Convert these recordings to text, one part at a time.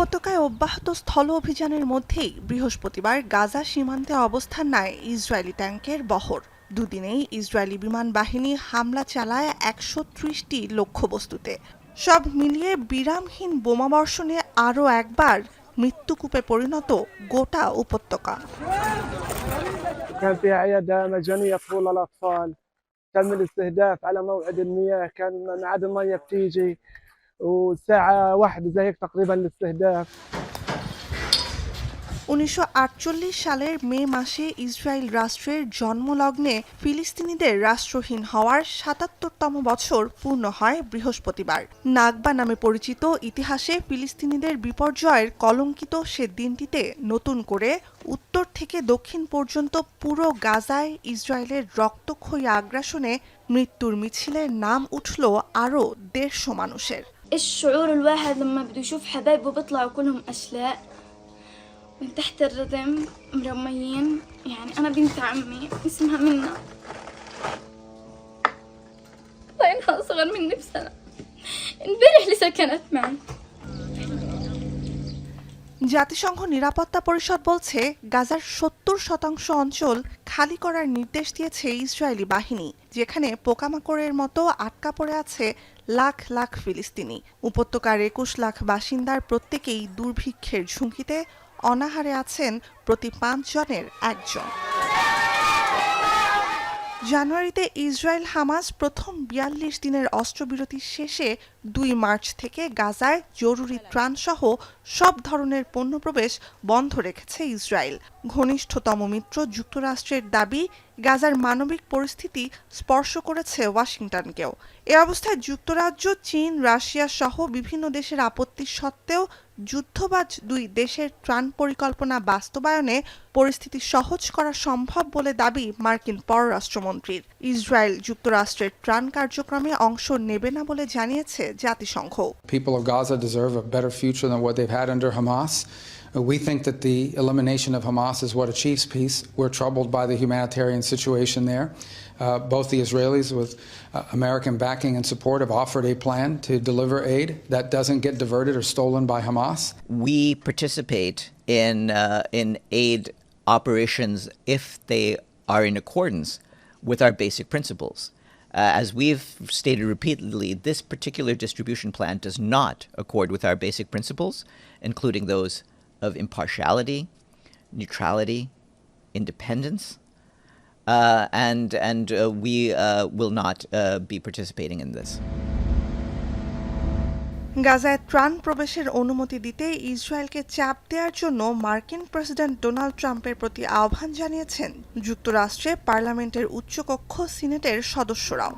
উপত্যকায় অব্যাহত স্থল অভিযানের মধ্যেই বৃহস্পতিবার গাজা সীমান্তে অবস্থান নেয় ইসরায়েলি ট্যাঙ্কের বহর। দুদিনেই ইসরায়েলি বিমান বাহিনী হামলা চালায় ১৩০টি লক্ষ্যবস্তুতে। সব মিলিয়ে বিরামহীন বোমাবর্ষণে আরও একবার মৃত্যুকূপে পরিণত গোটা উপত্যকা। كان فيها عيادة مجانية طفولة للأطفال. تم الاستهداف على موعد المياه، كان ميعاد المياه بتيجي والساعة 1 زي هيك تقريبا الاستهداف. ১৯৪৮ সালের মে মাসে ইসরায়েল রাষ্ট্রের জন্মলগ্নে ফিলিস্তিনিদের রাষ্ট্রহীন হওয়ার ৭৭তম বছর পূর্ণ হয় বৃহস্পতিবার। নাকবা নামে পরিচিত ইতিহাসে ফিলিস্তিনিদের বিপর্যয়ের কলঙ্কিত সে দিনটিতে নতুন করে উত্তর থেকে দক্ষিণ পর্যন্ত পুরো গাজায় ইসরায়েলের রক্তক্ষয়ী আগ্রাসনে মৃত্যুর মিছিলে নাম উঠল আরও ১৫০ মানুষের। الشعور الواحد لما بده يشوف حبايبه بيطلعوا كلهم أشلاء من تحت الردم مرميين. يعني أنا بنت عمي اسمها منى، الله إنها أصغر مني بسنة، امبارح لسه كانت معي. জাতিসংঘ নিরাপত্তা পরিষদ বলছে গাজার ৭০% অঞ্চল খালি করার নির্দেশ দিয়েছে ইসরায়েলি বাহিনী, যেখানে পোকামাকড়ের মতো আটকা পড়ে আছে লাখ লাখ ফিলিস্তিনি। উপত্যকার ২১ লাখ বাসিন্দার প্রত্যেকেই দুর্ভিক্ষের ঝুঁকিতে, অনাহারে আছেন প্রতি ৫ জনের একজন। জানুয়ারিতে ইসরায়েল হামাস প্রথম ৪২ দিনের অস্ত্রবিরতি শেষে ২ মার্চ থেকে গাজায় জরুরি ত্রাণসহ সব ধরনের পণ্য প্রবেশ বন্ধ রেখেছে ইসরায়েল। ঘনিষ্ঠতম মিত্র যুক্তরাষ্ট্রের দাবি, গাজার মানবিক পরিস্থিতি স্পর্শ করেছে ওয়াশিংটনকেও। এ অবস্থায় যুক্তরাজ্য, চীন, রাশিয়া সহ বিভিন্ন দেশের আপত্তি সত্ত্বেও যুদ্ধবাজ দুই দেশের ত্রাণ পরিকল্পনা বাস্তবায়নে পরিস্থিতি সহজ করা সম্ভব বলে দাবি মার্কিন পররাষ্ট্রমন্ত্রীর। ইসরায়েল যুক্তরাষ্ট্রের ত্রাণ কার্যক্রমে অংশ নেবে না বলে জানিয়েছে জাতিসংঘ। People of Gaza deserve a better future than what they've had under Hamas. We think that the elimination of Hamas is what achieves peace. We're troubled by the humanitarian situation there. Both the Israelis, with American backing and support, have offered a plan to deliver aid that doesn't get diverted or stolen by Hamas. We participate in aid operations if they are in accordance with our basic principles. As we've stated repeatedly, this particular distribution plan does not accord with our basic principles, including those of impartiality, neutrality, independence, and we will not be participating in this. গাজায় ত্রাণ প্রবেশের অনুমতি দিতে ইসরায়েলকে চাপ দেওয়ার জন্য মার্কিন প্রেসিডেন্ট ডোনাল্ড ট্রাম্পের প্রতি আহ্বান জানিয়েছেন যুক্তরাষ্ট্রে পার্লামেন্টের উচ্চকক্ষ সিনেটের সদস্যরাও।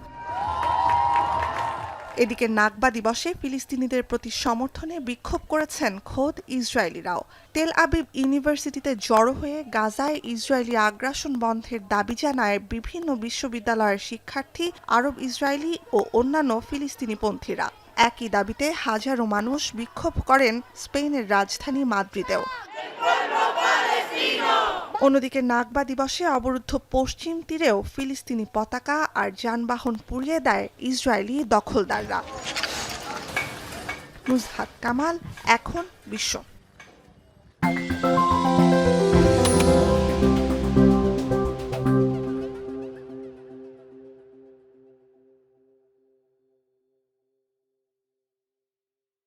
এদিকে নাকবা দিবসে ফিলিস্তিনিদের প্রতি সমর্থনে বিক্ষোভ করেছেন খোদ ইসরায়েলিরাও। তেল আবিব ইউনিভার্সিটিতে জড়ো হয়ে গাজায় ইসরায়েলি আগ্রাসন বন্ধের দাবি জানায় বিভিন্ন বিশ্ববিদ্যালয়ের শিক্ষার্থী, আরব ইসরায়েলি ও অন্যান্য ফিলিস্তিনিপন্থীরা। একই দাবিতে হাজারো মানুষ বিক্ষোভ করেন স্পেনের রাজধানী মাদ্রিদেও। অন্যদিকে নাকবা দিবসে অবরুদ্ধ পশ্চিম তীরেও ফিলিস্তিনি পতাকা আর যানবাহন পুড়িয়ে দেয় ইসরায়েলি দখলদাররা। নুজহাত কামাল, এখন বিশ্ব।